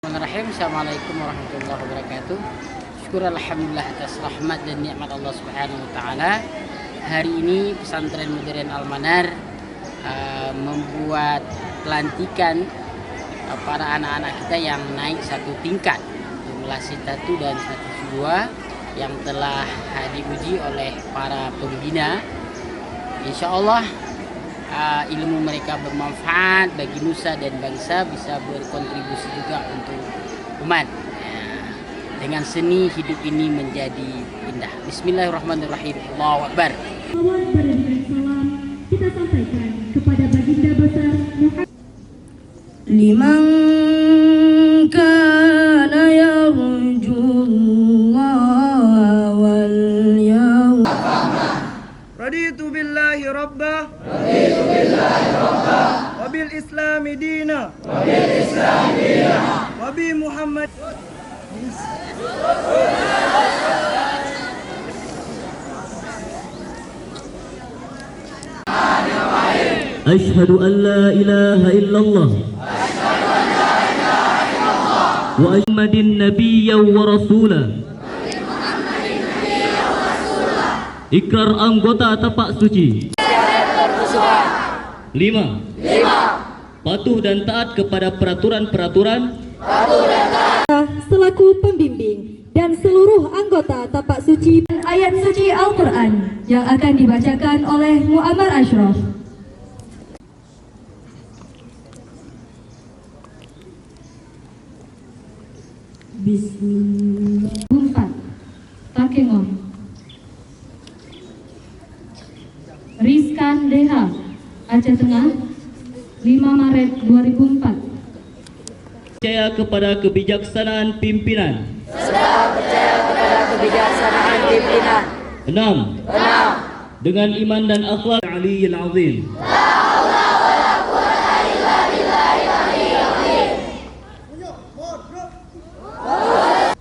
Bismillahirrahmanirrahim. Assalamualaikum warahmatullahi wabarakatuh. Syukur alhamdulillah atas rahmat dan nikmat Allah Subhanahu wa taala. Hari ini Pesantren Modern Al-Manar membuat pelantikan para anak-anak kita yang naik satu tingkat, jumlah S1 dan S2 yang telah diuji oleh para pembina. Insya Allah ilmu mereka bermanfaat bagi nusa dan bangsa, bisa berkontribusi juga untuk umat. Dengan seni hidup ini menjadi indah. Bismillahirrahmanirrahim. Allahu Akbar. Salam kita sampaikan kepada baginda besar Muhammad. Liman kana yarjullaha wal yawm. Raditu billahi rabbah wa bil islami dina wa bi Muhammad. أشهد أن لا إله إلا الله وأحمد نبيا ورسولا. Ikrar anggota tapak suci. 5. Patuh dan taat kepada peraturan-peraturan Selaku pembimbing dan seluruh anggota tapak suci ayat suci Al-Quran yang akan dibacakan oleh Muammar Ashraf. Bismillah. 4. Takengom Rizkan Deha, Aceh Tengah, 5 Maret 2004. percaya kepada kebijaksanaan pimpinan. 6. Dengan iman dan akhlak Aliyil Azim.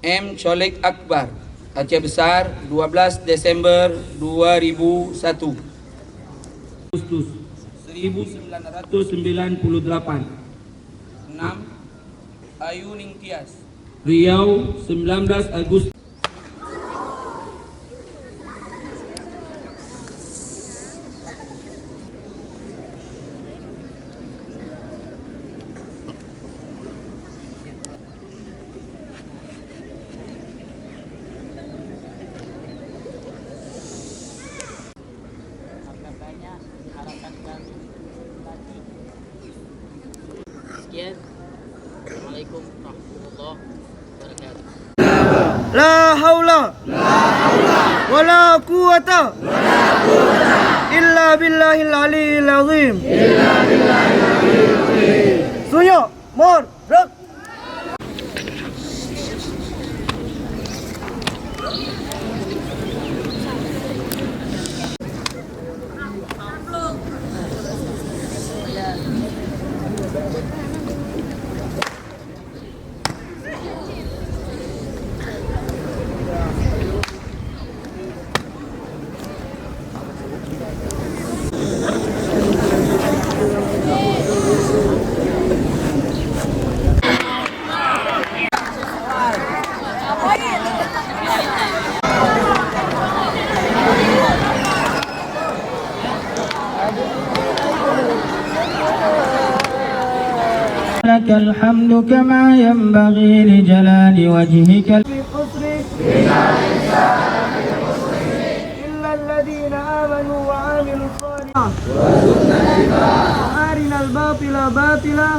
M. Sholek Akbar, Aceh Besar, 12 Desember 2001. Agustus 1998. 6. Ayu Ningtyas, Riau, 19 Agustus. Sekian. Assalamualaikum warahmatullahi wabarakatuh. La haula wala quwata illa billahil aliyil azim. Sunyo mor rak. لك الحمد كما ينبغي لجلال وجهك. إلا الذين آمنوا وعملوا الصالحات وأرنا الباطل باطلا